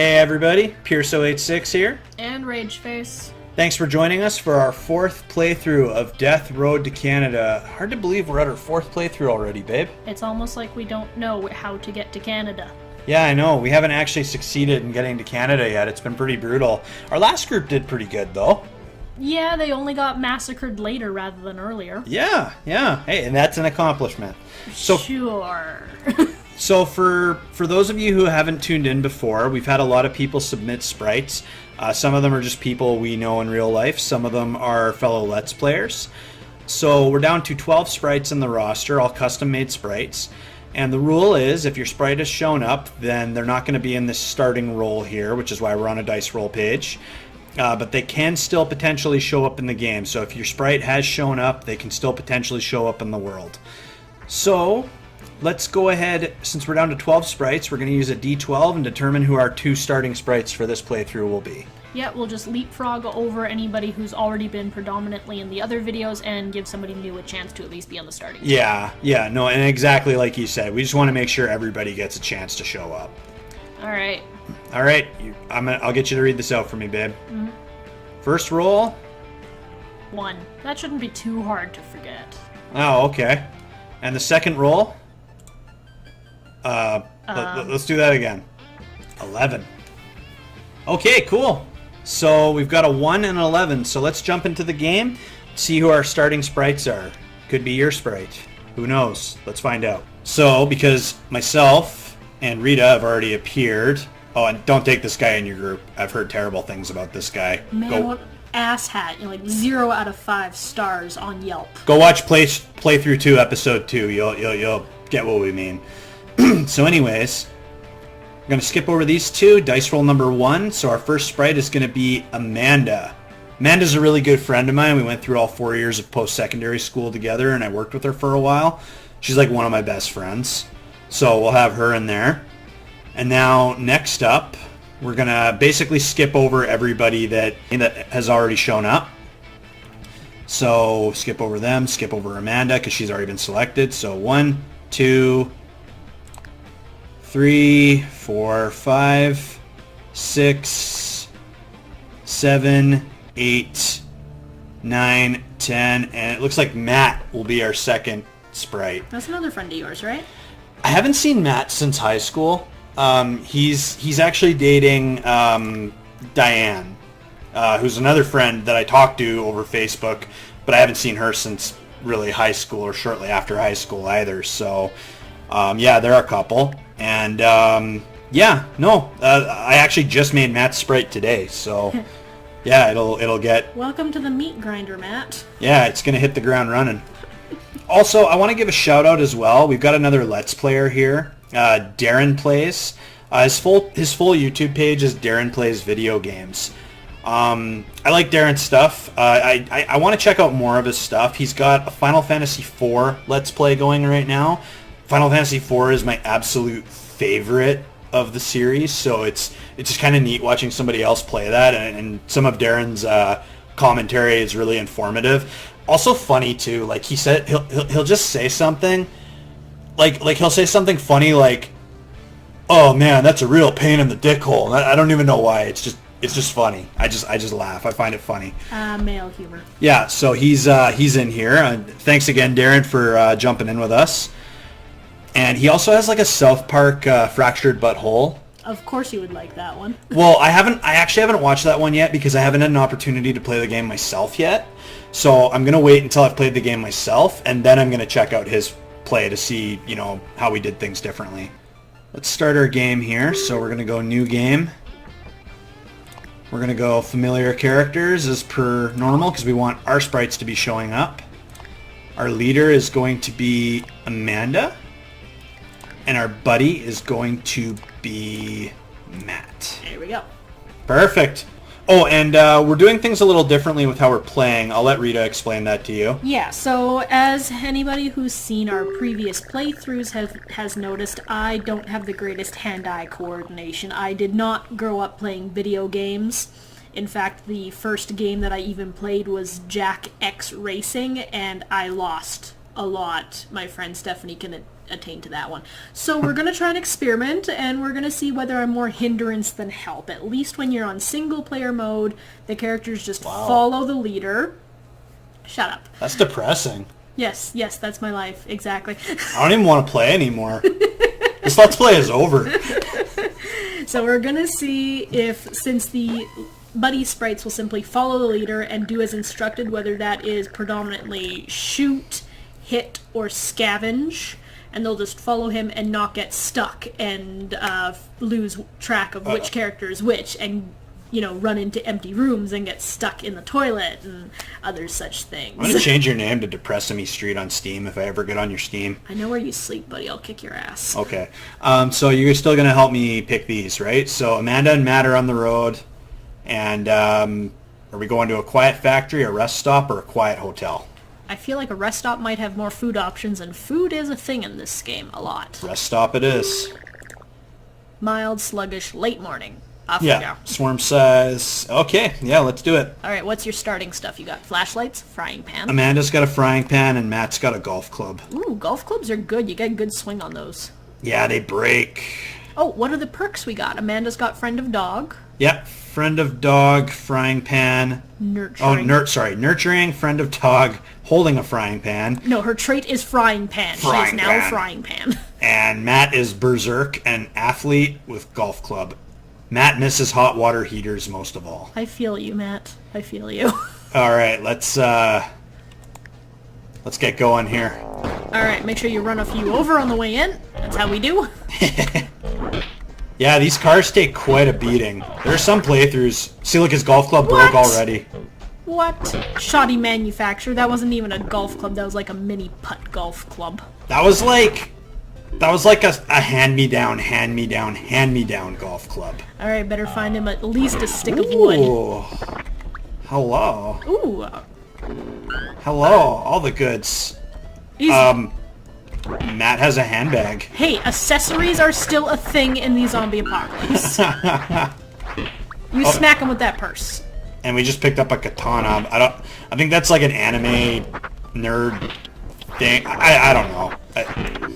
Hey everybody, Pierso86 here. And Rageface. Thanks for joining us for our fourth playthrough of Death Road to Canada. Hard to believe we're at our fourth playthrough already, babe. It's almost like we don't know how to get to Canada. Yeah, I know. We haven't actually succeeded in getting to Canada yet. It's been pretty brutal. Our last group did pretty good, though. Yeah, they only got massacred later rather than earlier. Yeah. Hey, and that's an accomplishment. So, sure. So for those of you who haven't tuned in before, we've had a lot of people submit sprites. Some of them are just people we know in real life. Some of them are fellow Let's Players. So we're down to 12 sprites in the roster, all custom-made sprites. And the rule is, if your sprite has shown up, then they're not going to be in this starting roll here, which is why we're on a dice roll page. But they can still potentially show up in the game. So if your sprite has shown up, they can still potentially show up in the world. So let's go ahead, since we're down to 12 sprites, we're going to use a D12 and determine who our two starting sprites for this playthrough will be. Yeah, we'll just leapfrog over anybody who's already been predominantly in the other videos and give somebody new a chance to at least be on the starting. Yeah, no, and exactly like you said, we just want to make sure everybody gets a chance to show up. All right, I'll get you to read this out for me, babe. Mm-hmm. First roll. 1. That shouldn't be too hard to forget. Oh, okay. And the second roll. Let's do that again. 11. Okay, cool. So we've got a 1 and an 11. So let's jump into the game, see who our starting sprites are. Could be your sprite. Who knows? Let's find out. So, because myself and Rita have already appeared. Oh, and don't take this guy in your group. I've heard terrible things about this guy. Man, what asshat. You're like 0 out of 5 stars on Yelp. Go watch Playthru 2, Episode 2. You'll get what we mean. So anyways, we're going to skip over these two. Dice roll number 1. So our first sprite is going to be Amanda. Amanda's a really good friend of mine. We went through all 4 years of post-secondary school together, and I worked with her for a while. She's like one of my best friends. So we'll have her in there. And now, next up, we're going to basically skip over everybody that has already shown up. So skip over them, skip over Amanda, because she's already been selected. So 1, 2... 3, 4, 5, 6, 7, 8, 9, 10, and it looks like Matt will be our second sprite. That's another friend of yours, right? I haven't seen Matt since high school. He's actually dating Diane, who's another friend that I talked to over Facebook, but I haven't seen her since really high school or shortly after high school either. So yeah, they're a couple. And, I actually just made Matt's sprite today, so, yeah, it'll get... Welcome to the meat grinder, Matt. Yeah, it's going to hit the ground running. Also, I want to give a shout-out as well. We've got another Let's Player here. Darren Plays. His full YouTube page is Darren Plays Video Games. I like Darren's stuff. I want to check out more of his stuff. He's got a Final Fantasy IV Let's Play going right now. Final Fantasy IV is my absolute favorite of the series, so it's just kind of neat watching somebody else play that, and some of Darren's commentary is really informative. Also funny too, like he said, he'll just say something, like he'll say something funny like, "Oh man, that's a real pain in the dick hole." I don't even know why. It's just funny. I just laugh. I find it funny. Male humor. Yeah, so he's in here. Thanks again, Darren, for jumping in with us. And he also has like a South Park Fractured Butthole. Of course you would like that one. Well, I actually haven't watched that one yet because I haven't had an opportunity to play the game myself yet. So I'm going to wait until I've played the game myself, and then I'm going to check out his play to see, how we did things differently. Let's start our game here. So we're going to go new game. We're going to go familiar characters as per normal because we want our sprites to be showing up. Our leader is going to be Amanda. And our buddy is going to be Matt. There we go. Perfect. Oh, and we're doing things a little differently with how we're playing. I'll let Rita explain that to you. Yeah, so as anybody who's seen our previous playthroughs has noticed, I don't have the greatest hand-eye coordination. I did not grow up playing video games. In fact, the first game that I even played was Jack X Racing, and I lost a lot. My friend Stephanie can attain to that one. So we're going to try and experiment, and we're going to see whether I'm more hindrance than help. At least when you're on single player mode, the characters just follow the leader. Shut up. That's depressing. Yes, that's my life. Exactly. I don't even want to play anymore. This Let's Play is over. So we're going to see if, since the buddy sprites will simply follow the leader and do as instructed, whether that is predominantly shoot, hit, or scavenge, and they'll just follow him and not get stuck and lose track of which character is which, and run into empty rooms and get stuck in the toilet and other such things. I'm going to change your name to Depressamy Street on Steam if I ever get on your Steam. I know where you sleep, buddy. I'll kick your ass. Okay. So you're still going to help me pick these, right? So Amanda and Matt are on the road. And are we going to a quiet factory, a rest stop, or a quiet hotel? I feel like a rest stop might have more food options, and food is a thing in this game a lot. Rest stop it is. Mild, sluggish, late morning. Off we go. Swarm size. Okay, yeah, let's do it. All right, what's your starting stuff? You got flashlights, frying pan. Amanda's got a frying pan, and Matt's got a golf club. Ooh, golf clubs are good. You get a good swing on those. Yeah, they break. Oh, what are the perks we got? Amanda's got friend of dog. Yep, friend of dog, frying pan. Nurturing. Nurturing, friend of dog, holding a frying pan. No, her trait is frying pan. She is now a frying pan. And Matt is berserk, an athlete with golf club. Matt misses hot water heaters most of all. I feel you, Matt. I feel you. All right, let's get going here. All right, make sure you run a few over on the way in. That's how we do. Yeah, these cars take quite a beating. There's some playthroughs. See, look, his golf club broke already. What? Shoddy manufacturer. That wasn't even a golf club. That was like a mini putt golf club. That was like a hand-me-down golf club. All right, better find him at least a stick of wood. Ooh. Hello. Ooh. Hello. All the goods. Easy. Matt has a handbag. Hey, accessories are still a thing in the zombie apocalypse. You smack him with that purse. And we just picked up a katana. I think that's like an anime nerd thing. I don't know.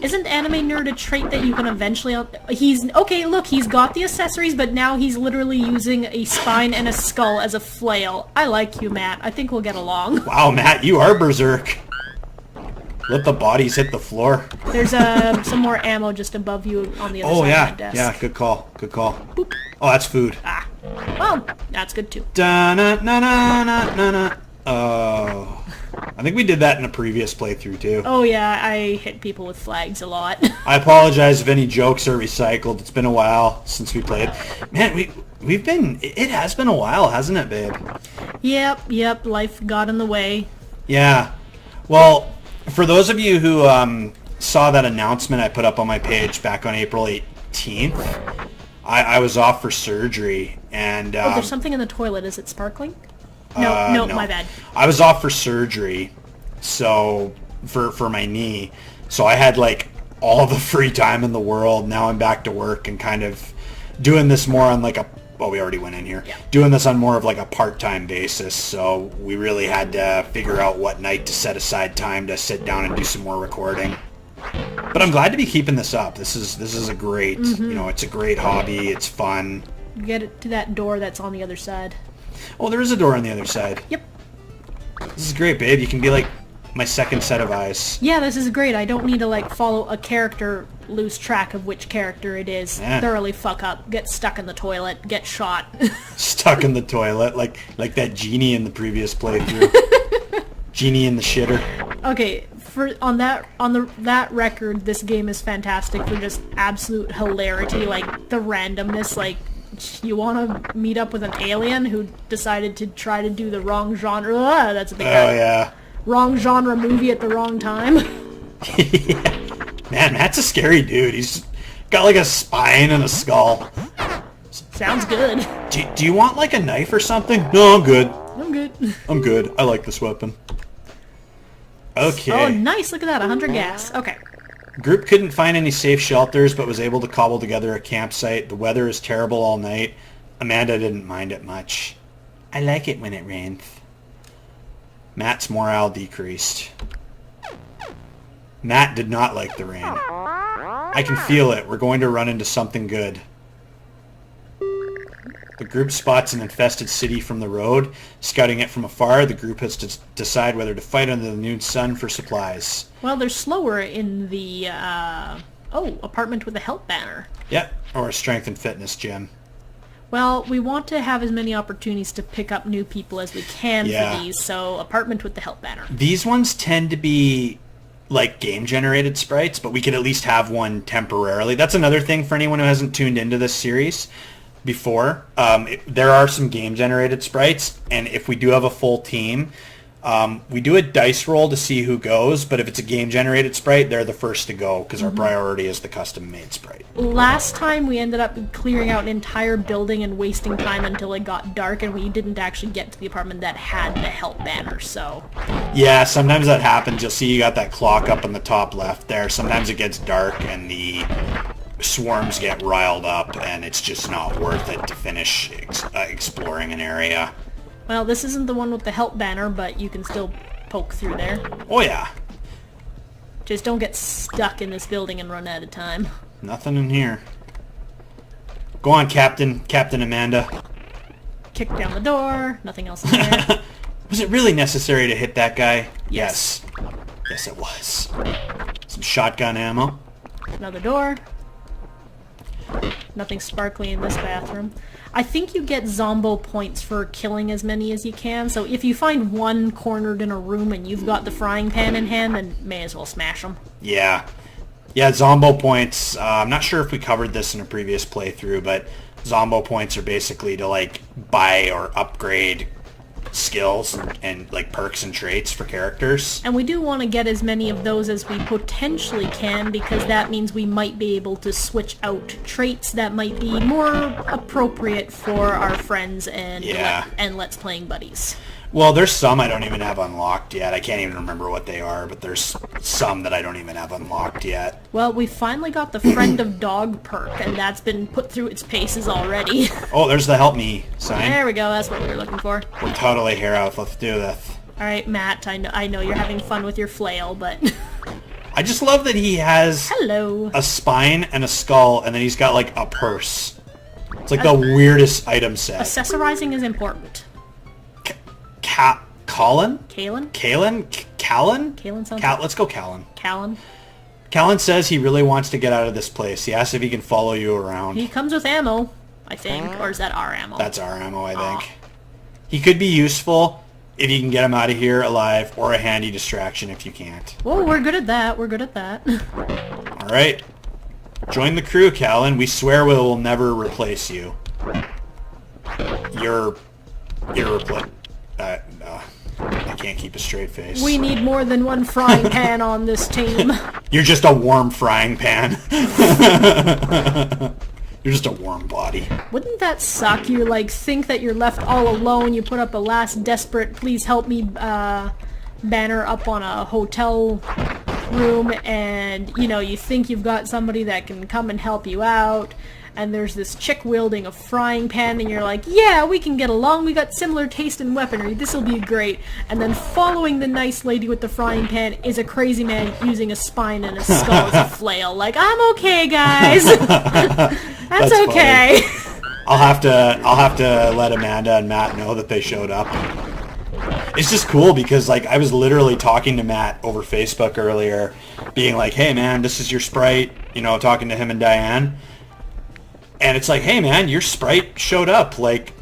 Isn't anime nerd a trait that you can eventually... Okay, look, he's got the accessories, but now he's literally using a spine and a skull as a flail. I like you, Matt. I think we'll get along. Wow, Matt, you are berserk. Let the bodies hit the floor. There's some more ammo just above you on the other side of the desk. Yeah, good call. Boop. Oh, that's food. Ah. Well, that's good too. Da-na-na-na-na-na. Oh. I think we did that in a previous playthrough too. Oh yeah, I hit people with flags a lot. I apologize if any jokes are recycled. It's been a while since we played. Man, it has been a while, hasn't it, babe? Yep, life got in the way. Yeah. Well, for those of you who saw that announcement I put up on my page back on April 18th, I was off for surgery, and there's something in the toilet. Is it sparkling? No, my bad. I was off for surgery, so for my knee, so I had like all the free time in the world. Now I'm back to work and kind of doing this more on like we already went in here. Yeah. Doing this on more of like a part-time basis, so we really had to figure out what night to set aside time to sit down and do some more recording. But I'm glad to be keeping this up. This is a great, it's a great hobby. It's fun. Get it to that door that's on the other side. Oh, there is a door on the other side. Yep. This is great, babe. You can be like my second set of eyes. Yeah, this is great. I don't need to like follow a character, lose track of which character it is, thoroughly fuck up, get stuck in the toilet, get shot. Stuck in the toilet, like that genie in the previous playthrough. Genie in the shitter. Okay, that record, this game is fantastic for just absolute hilarity, like the randomness, like you want to meet up with an alien who decided to try to do the wrong genre. That's a big yeah. Wrong genre movie at the wrong time. Yeah. Man, Matt's a scary dude. He's got like a spine and a skull. Sounds good. Do you want like a knife or something? No, I'm good. I'm good. I like this weapon. Okay. Oh, nice. Look at that. 100 gas. Okay. Group couldn't find any safe shelters, but was able to cobble together a campsite. The weather is terrible all night. Amanda didn't mind it much. I like it when it rains. Matt's morale decreased. Matt did not like the rain. I can feel it. We're going to run into something good. The group spots an infested city from the road. Scouting it from afar, the group has to decide whether to fight under the noon sun for supplies. Well, they're slower in the, apartment with a help banner. Yep, or a strength and fitness gym. Well, we want to have as many opportunities to pick up new people as we can for these, so apartment with the help banner. These ones tend to be like game-generated sprites, but we could at least have one temporarily. That's another thing for anyone who hasn't tuned into this series before. There are some game-generated sprites, and if we do have a full team, we do a dice roll to see who goes, but if it's a game-generated sprite, they're the first to go, because our priority is the custom-made sprite. Last time we ended up clearing out an entire building and wasting time until it got dark, and we didn't actually get to the apartment that had the help banner, so... Yeah, sometimes that happens. You'll see you got that clock up in the top left there. Sometimes it gets dark, and the swarms get riled up, and it's just not worth it to finish exploring an area. Well, this isn't the one with the help banner, but you can still poke through there. Oh, yeah. Just don't get stuck in this building and run out of time. Nothing in here. Go on, Captain Amanda. Kick down the door. Nothing else in there. Was it really necessary to hit that guy? Yes. Yes, it was. Some shotgun ammo. Another door. Nothing sparkly in this bathroom. I think you get Zombo points for killing as many as you can, so if you find one cornered in a room and you've got the frying pan in hand, then may as well smash them. Yeah. Yeah, Zombo points. I'm not sure if we covered this in a previous playthrough, but Zombo points are basically to, like, buy or upgrade skills and like perks and traits for characters. And we do want to get as many of those as we potentially can, because that means we might be able to switch out traits that might be more appropriate for our friends and Let's Playing buddies. Well, there's some I don't even have unlocked yet. I can't even remember what they are, but there's some that I don't even have unlocked yet. Well, we finally got the Friend of Dog perk, and that's been put through its paces already. Oh, there's the help me sign. There we go, that's what we were looking for. We're totally here out. Let's do this. Alright, Matt, I know you're having fun with your flail, but... I just love that he has a spine and a skull, and then he's got like a purse. It's like the weirdest item set. Accessorizing is important. Colin? Kalen? Callan? Kalen sounds like... Let's go Callan. Callan? Callan says he really wants to get out of this place. He asks if he can follow you around. He comes with ammo, I think. Or is that our ammo? That's our ammo, I think. He could be useful if you can get him out of here alive, or a handy distraction if you can't. Well, we're good at that. We're good at that. Alright. Join the crew, Callan. We swear we will never replace you. You're I can't keep a straight face. We need more than one frying pan on this team. You're just a warm frying pan. You're just a warm body. Wouldn't that suck? You, like, think that you're left all alone, you put up a last desperate please help me banner up on a hotel room, and, you know, you think you've got somebody that can come and help you out, and there's this chick wielding a frying pan, and you're like, yeah, we can get along, we got similar taste in weaponry, this'll be great. And then following the nice lady with the frying pan is a crazy man using a spine and a skull as a flail. Like, I'm okay, guys. That's okay. I'll have to let Amanda and Matt know that they showed up. It's just cool because, like, I was literally talking to Matt over Facebook earlier, being like, hey man, this is your sprite, you know, talking to him and Diane. And it's like, hey man, your sprite showed up, like,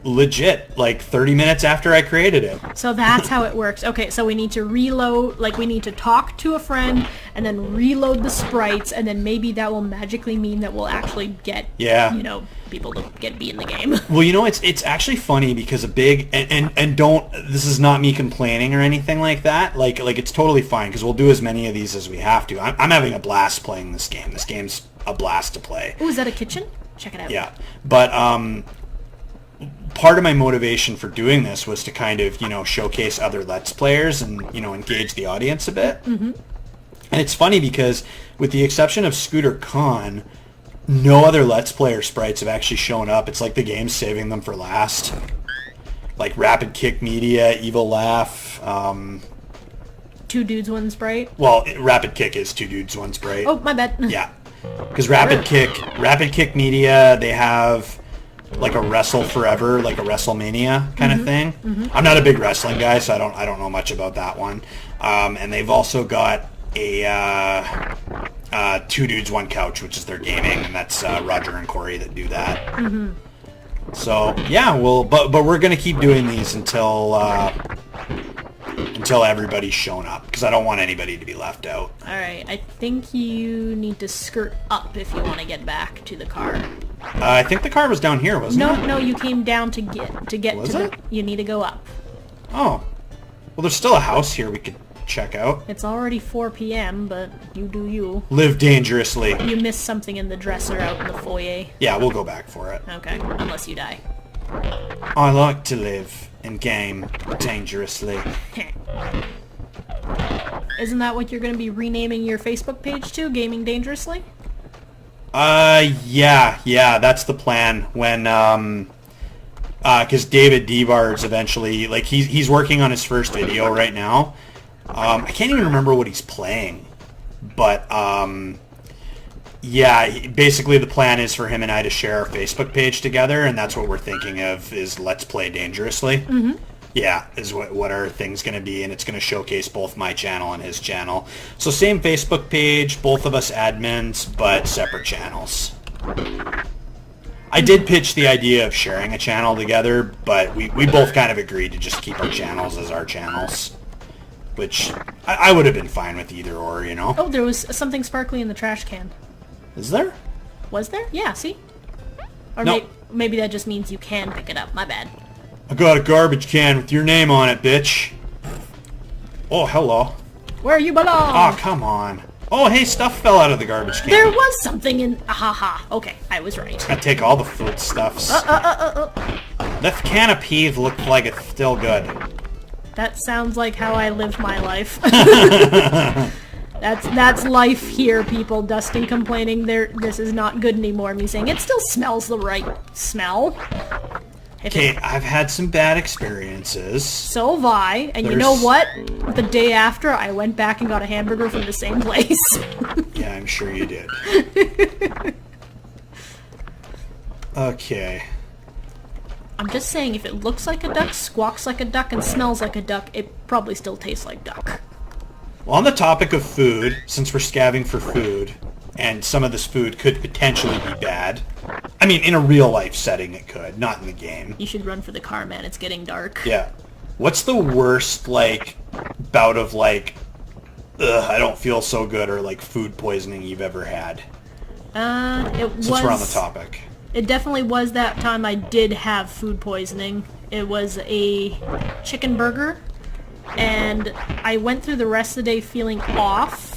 legit, like 30 minutes after I created it. So that's how it works. Okay, so we need to reload, like we need to talk to a friend and then reload the sprites, and then maybe that will magically mean that we'll actually get, you know, people to be in the game. Well, you know, it's actually funny because a big, and don't, this is not me complaining or anything like that. Like it's totally fine because we'll do as many of these as we have to. I'm having a blast playing this game. This game's a blast to play. Oh, is that a kitchen? Check it out. Yeah, but part of my motivation for doing this was to kind of, you know, showcase other Let's Players and, you know, engage the audience a bit. Mm-hmm. And it's funny because with the exception of Scooterkahn, no other Let's Player sprites have actually shown up. It's like the game's saving them for last. Like RapidKick Media, Evil Laugh, Two Dudes, One Sprite? Well, RapidKick is Two Dudes, One Sprite. Oh, my bad. Yeah. Because RapidKick Media, they have like a Wrestle Forever, like a WrestleMania kind of thing. I'm not a big wrestling guy, so I don't know much about that one. And they've also got a Two Dudes, One Couch, which is their gaming, and that's Roger and Corey that do that. So yeah, but we're gonna keep doing these until everybody's shown up, because I don't want anybody to be left out. All right, I think you need to skirt up if you want to get back to the car. I think the car was down here, wasn't it? No, you came down to get Was to it? You need to go up. Oh. Well, there's still a house here we could check out. It's already 4 p.m., but you do you. Live dangerously. You missed something in the dresser out in the foyer. Yeah, we'll go back for it. Okay, unless you die. I like to live and game dangerously. Isn't that what you're going to be renaming your Facebook page to, Gaming Dangerously? Yeah, that's the plan. When, because David Devard's eventually, like, he's working on his first video right now. I can't even remember what he's playing, but, yeah, basically the plan is for him and I to share our Facebook page together, and that's what we're thinking of, is Let's Play Dangerously. Mm-hmm. Yeah, is what our thing's going to be, and it's going to showcase both my channel and his channel. So same Facebook page, both of us admins, but separate channels. I did pitch the idea of sharing a channel together, but we both kind of agreed to just keep our channels as our channels, which I would have been fine with either or, you know? Oh, there was something sparkly in the trash can. Is there? Was there? Yeah, see? Or No. maybe that just means you can pick it up. My bad. I got a garbage can with your name on it, bitch. Oh, hello. Where you belong! Oh, come on. Oh, hey, stuff fell out of the garbage can. There was something in... Ahaha. Okay, I was right. I take all the food stuffs. The can of peas looked like it's still good. That sounds like how I live my life. That's life here, people. Dustin complaining this is not good anymore. Me saying it still smells the right smell. Okay, I've had some bad experiences. So have I. And you know what? The day after, I went back and got a hamburger from the same place. Yeah, I'm sure you did. Okay. I'm just saying, if it looks like a duck, squawks like a duck, and smells like a duck, it probably still tastes like duck. Well, on the topic of food, since we're scavenging for food, and some of this food could potentially be bad. I mean, in a real-life setting it could, not in the game. You should run for the car, man. It's getting dark. Yeah. What's the worst, like, bout of, like, ugh, I don't feel so good, or, like, food poisoning you've ever had? Since we're on the topic. It definitely was that time I did have food poisoning. It was a chicken burger, and I went through the rest of the day feeling off.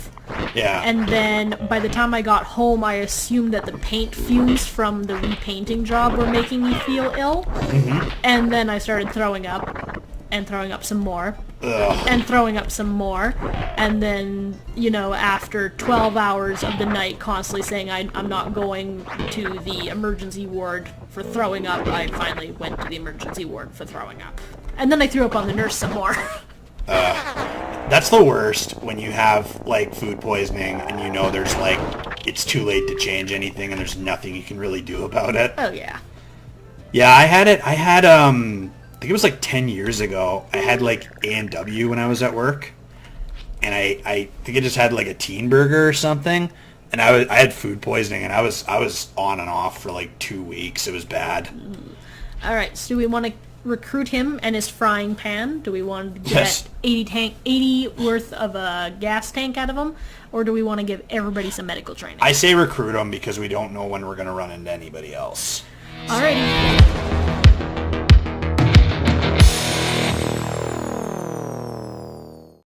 Yeah. And then by the time I got home, I assumed that the paint fumes from the repainting job were making me feel ill. Mm-hmm. And then I started throwing up, and throwing up some more. Ugh. And throwing up some more. And then, you know, after 12 hours of the night constantly saying I'm not going to the emergency ward for throwing up, I finally went to the emergency ward for throwing up. And then I threw up on the nurse some more. That's the worst, when you have, like, food poisoning and you know there's, like, it's too late to change anything and there's nothing you can really do about it. Oh, yeah. Yeah, I had, I think it was, like, 10 years ago. I had, like, A&W when I was at work. And I think I just had, like, a teen burger or something. And I had food poisoning, and I was on and off for, like, 2 weeks. It was bad. All right, so do we want to recruit him and his frying pan? Do we want to Yes. get 80 worth of a gas tank out of him? Or do we want to give everybody some medical training? I say recruit him because we don't know when we're going to run into anybody else. Alrighty.